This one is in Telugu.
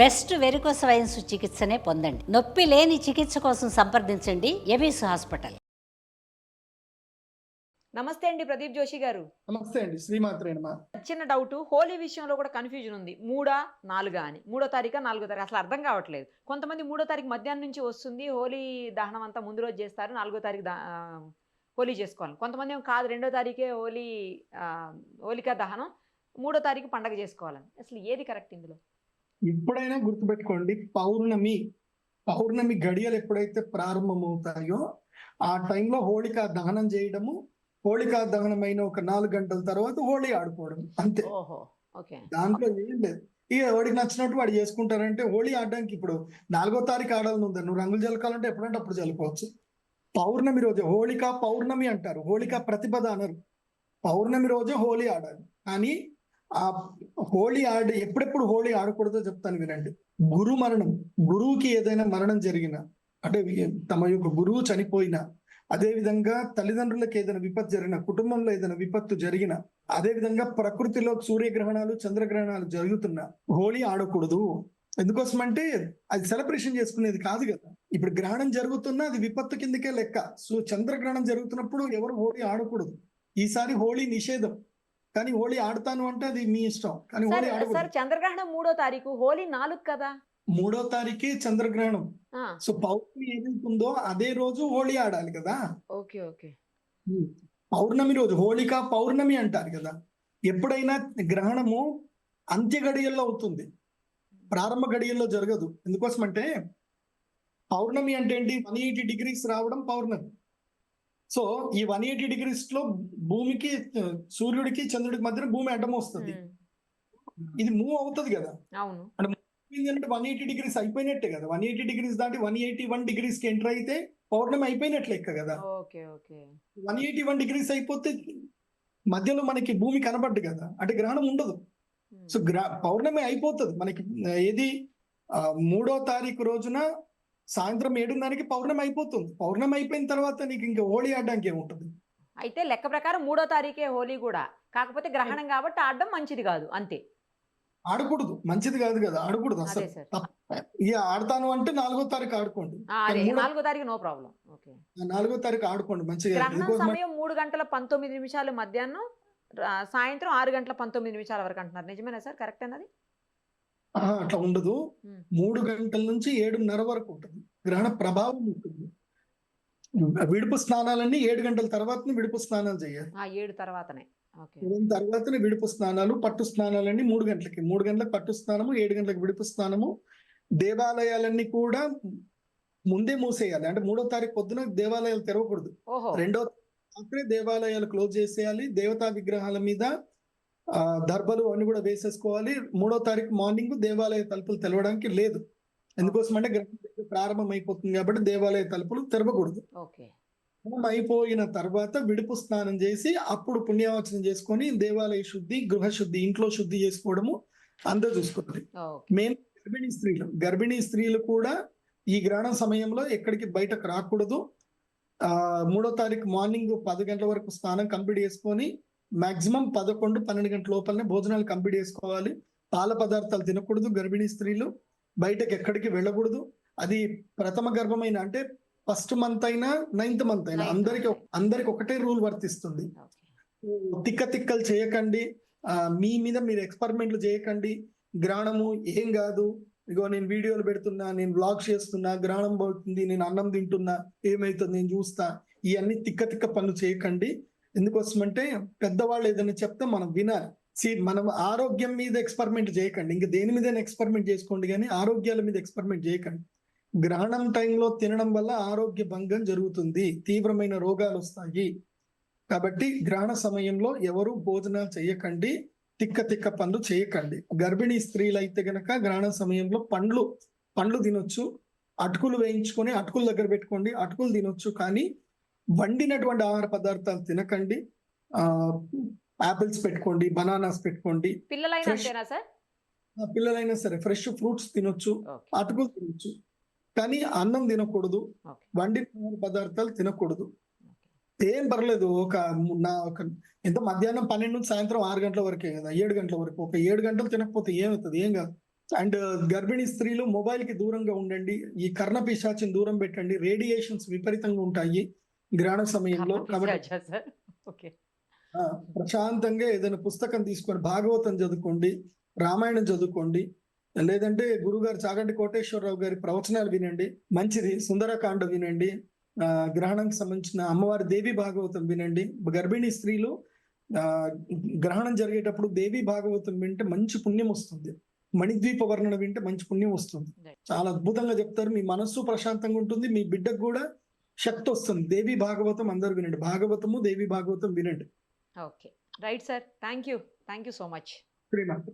బెస్ట్ వెరికోస్ వెయిన్స్ చికిత్సనే పొందండి. నొప్పి లేని చికిత్స కోసం సంప్రదించండి ఎబిస్ హాస్పిటల్. నమస్తే అండి ప్రదీప్ జోషి గారు. నమస్తే అండి, శ్రీమాత్రే నమః. చిన్న డౌట్, హోలీ విషయంలో కూడా కన్ఫ్యూజన్ ఉంది. 3 4 అని 3వ తారీఖా 4వ తారీఖు అసలు అర్థం కావట్లేదు. కొంతమంది 3వ తారీఖు మధ్యాహ్నం నుంచి వస్తుంది, హోలీ దహనం అంతా ముందు రోజు చేస్తారు, 4వ తారీఖు హోలీ చేసుకోవాలి. కొంతమంది ఏమో కాదు 2వ తారీఖే హోలీ హోలికా దహనం, 3వ తారీఖు పండగ చేసుకోవాలని. అసలు ఏది కరెక్ట్ ఇందులో? ఎప్పుడైనా గుర్తుపెట్టుకోండి, పౌర్ణమి గడియలు ఎప్పుడైతే ప్రారంభమవుతాయో ఆ టైంలో హోళికా దహనం చేయడము, హోళికా దహనం అయిన ఒక 4 గంటల తర్వాత హోళీ ఆడుకోవడం అంతే. ఓహో, ఓకే. దాంట్లో ఏం లేదు. ఇక వాడికి నచ్చినట్టు వాడు చేసుకుంటారంటే హోళీ ఆడడానికి ఇప్పుడు 4వ తారీఖు ఆడాలని ఉందా, నువ్వు రంగులు జలకాలంటే ఎప్పుడంటే అప్పుడు జలుకోవచ్చు. పౌర్ణమి రోజు హోళికా పౌర్ణమి అంటారు, హోళికా ప్రతిపద అనరు. పౌర్ణమి రోజే హోళీ ఆడాలి. కానీ ఆ హోళీ ఎప్పుడెప్పుడు హోళీ ఆడకూడదో చెప్తాను వినండి. గురువుకి ఏదైనా మరణం జరిగిన, అంటే తమ యొక్క గురువు చనిపోయినా, అదే విధంగా తల్లిదండ్రులకు ఏదైనా విపత్తు జరిగిన, కుటుంబంలో ఏదైనా విపత్తు జరిగిన, అదే విధంగా ప్రకృతిలో సూర్యగ్రహణాలు చంద్రగ్రహణాలు జరుగుతున్నా హోళీ ఆడకూడదు. ఎందుకోసం అంటే అది సెలబ్రేషన్ చేసుకునేది కాదు కదా. ఇప్పుడు గ్రహణం జరుగుతున్నా అది విపత్తు కిందకే లెక్క. సో చంద్రగ్రహణం జరుగుతున్నప్పుడు ఎవరు హోళీ ఆడకూడదు. ఈసారి హోళీ నిషేధం, కానీ హోళీ ఆడతాను అంటే అది మీ ఇష్టం. కానీ హోళీ ఆడకూడదు. చంద్రగ్రహణం 3వ తారీఖు, హోలీ 4 కదా. 3వ తారీఖే చంద్రగ్రహణం. సో పౌర్ణమి ఏదైతుందో అదే రోజు హోళీ ఆడాలి కదా. Okay okay. పౌర్ణమి రోజు హోళికా పౌర్ణమి అంటారు కదా. ఎప్పుడైనా గ్రహణము అంత్య గడియల్లో అవుతుంది, ప్రారంభ గడియల్లో జరగదు. ఎందుకోసం అంటే పౌర్ణమి అంటే ఏంటి, 180 డిగ్రీస్ రావడం పౌర్ణమి. సో ఈ 180 డిగ్రీస్ లో భూమికి, సూర్యుడికి చంద్రుడికి మధ్యన భూమి అడ్డం వస్తుంది. ఇది మూవ్ అవుతుంది కదా. అవును. అంటే 180 డిగ్రీస్ అయిపోయినట్టే కదా. 180 డిగ్రీస్ దాటి 181 డిగ్రీస్ కి ఎంటర్ అయితే పౌర్ణమి అయిపోయినట్లు లెక్క కదా. Okay okay. 181 డిగ్రీస్ అయిపోతే మధ్యలో మనకి భూమి కనబడ్డు కదా, అంటే గ్రహణం ఉండదు. సో పౌర్ణమి అయిపోతుంది మనకి. ఏది 3వ తారీఖు రోజున సాయంత్రం 7:30కి పౌర్ణమి అయిపోతుంది. పౌర్ణమి అయిపోయిన తర్వాత నీకు ఇంకా హోళీ ఆడడానికి ఏముంటుంది. అయితే లెక్క ప్రకారం 3వ తారీఖే హోలీ కూడా, కాకపోతే గ్రహణం కాబట్టి ఆడడం మంచిది కాదు అంతే. ఆడకూడదు, మంచిది కాదు కదా, ఆడకూడదు అసలు. ఇక ఆడతాను అంటే 4వ తారీఖు ఆడుకోండి. 4వ తారీఖు నో ప్రాబ్లం. ఓకే. 4వ తారీఖు ఆడుకోండి మంచిగా. గ్రహణం సమయం 3 గంటల 19 నిమిషాలు మధ్యాహ్నం, సాయంత్రం 6 గంటల 19 నిమిషాల వరకు అంటున్నారు. నిజమేనా సార్? కరెక్ట్ అన్నది? అట్లా ఉండదు. 3 గంటల నుంచి 7:30 వరకు ఉంటుంది గ్రహణ ప్రభావం ఉంటుంది. విడుపు స్నానాలన్నీ 7 గంటల తర్వాత విడుపు స్నానాలు చేయాలి. 7 తర్వాతనే. తర్వాతనే విడుపు స్నానాలు. పట్టు స్నానాలన్నీ 3 గంటలకి. 3 గంటలకు పట్టు స్నానము, 7 గంటలకు విడుపు స్నానము. దేవాలయాలన్నీ కూడా ముందే మూసేయాలి. అంటే 3వ తారీఖు పొద్దున దేవాలయాలు తెరవకూడదు. 2వ రాత్రే దేవాలయాలు క్లోజ్ చేసేయాలి. దేవతా విగ్రహాల మీద దర్భలు అన్ని కూడా వేసేసుకోవాలి. 3వ తారీఖు మార్నింగ్ దేవాలయ తలుపులు తెరవడానికి లేదు. ఎందుకోసం అంటే గ్రహణం ప్రారంభం అయిపోతుంది కాబట్టి దేవాలయ తలుపులు తెరవకూడదు. అయిపోయిన తర్వాత విడుపు స్నానం చేసి అప్పుడు పుణ్యావచనం చేసుకొని దేవాలయ శుద్ధి, గృహ శుద్ధి, ఇంట్లో శుద్ధి చేసుకోవడము అందరూ చూసుకోవాలి. మెయిన్ గర్భిణీ స్త్రీలు కూడా ఈ గ్రహణ సమయంలో ఎక్కడికి బయటకు రాకూడదు. 3వ తారీఖు మార్నింగ్ 10 గంటల వరకు స్నానం కంప్లీట్ చేసుకొని మాక్సిమం 11-12 గంటల లోపలనే భోజనాలు కంప్లీట్ చేసుకోవాలి. పాల పదార్థాలు తినకూడదు. గర్భిణీ స్త్రీలు బయటకు ఎక్కడికి వెళ్ళకూడదు. అది ప్రథమ గర్భమైన అంటే ఫస్ట్ మంత్ అయినా 9th మంత్ అయినా అందరికి ఒకటే రూల్ వర్తిస్తుంది. తిక్కలు చేయకండి, మీ మీద మీరు ఎక్స్పెరిమెంట్లు చేయకండి. గ్రహణము ఏం కాదు, ఇగో నేను వీడియోలు పెడుతున్నా, నేను వ్లాగ్స్ చేస్తున్నా, గ్రహణం పోతుంది, నేను అన్నం తింటున్నా, ఏమైతుంది నేను చూస్తా, ఇవన్నీ తిక్క పనులు చేయకండి. ఎందుకోసం అంటే పెద్దవాళ్ళు ఏదైనా చెప్తే మనం వినాలి. మనం ఆరోగ్యం మీద ఎక్స్పెరిమెంట్ చేయకండి, ఇంకా దేని మీద ఎక్స్పెరిమెంట్ చేసుకోండి, కానీ ఆరోగ్యాల మీద ఎక్స్పెరిమెంట్ చేయకండి. గ్రహణం టైంలో తినడం వల్ల ఆరోగ్య భంగం జరుగుతుంది, తీవ్రమైన రోగాలు వస్తాయి. కాబట్టి గ్రహణ సమయంలో ఎవరు భోజనాలు చేయకండి, తిక్క పనులు చేయకండి. గర్భిణీ స్త్రీలు అయితే గనక గ్రహణ సమయంలో పండ్లు తినొచ్చు, అటుకులు వేయించుకొని అటుకుల దగ్గర పెట్టుకోండి, అటుకులు తినొచ్చు. కానీ వండినటువంటి ఆహార పదార్థాలు తినకండి. ఆపిల్స్ పెట్టుకోండి, బనానాస్ పెట్టుకోండి. పిల్లలైనా సరే ఫ్రెష్ ఫ్రూట్స్ తినొచ్చు, అటుకులు తినొచ్చు. కానీ అన్నం తినకూడదు, వండిన ఆహార పదార్థాలు తినకూడదు. ఏం పర్లేదు. ఎంత మధ్యాహ్నం 12 నుంచి సాయంత్రం 6 గంటల వరకే కదా, 7 గంటల వరకు. ఒక 7 గంటలు తినకపోతే ఏమవుతుంది, ఏం కాదు. అండ్ గర్భిణీ స్త్రీలు మొబైల్ కి దూరంగా ఉండండి. ఈ కర్ణ పిశాచిని దూరం పెట్టండి. రేడియేషన్స్ విపరీతంగా ఉంటాయి గ్రహణ సమయంలో. కాబట్టి సార్ ఓకే. ప్రశాంతంగా ఏదైనా పుస్తకం తీసుకొని భాగవతం చదువుకోండి, రామాయణం చదువుకోండి, లేదంటే గురుగారు చాగంటి కోటేశ్వరరావు గారి ప్రవచనాలు వినండి, మంచిది. సుందరకాండ వినండి, గ్రహణంకి సంబంధించిన అమ్మవారి దేవి భాగవతం వినండి. గర్భిణీ స్త్రీలు గ్రహణం జరిగేటప్పుడు దేవి భాగవతం వింటే మంచి పుణ్యం వస్తుంది. మణిద్వీప వర్ణన వింటే మంచి పుణ్యం వస్తుంది. చాలా అద్భుతంగా చెప్తారు. మీ మనస్సు ప్రశాంతంగా ఉంటుంది, మీ బిడ్డకు కూడా శక్తి వస్తుంది. దేవి భాగవతం అందరూ వినండి. భాగవతము దేవి భాగవతం వినండి. Okay right sir. Thank you so much. Srimata.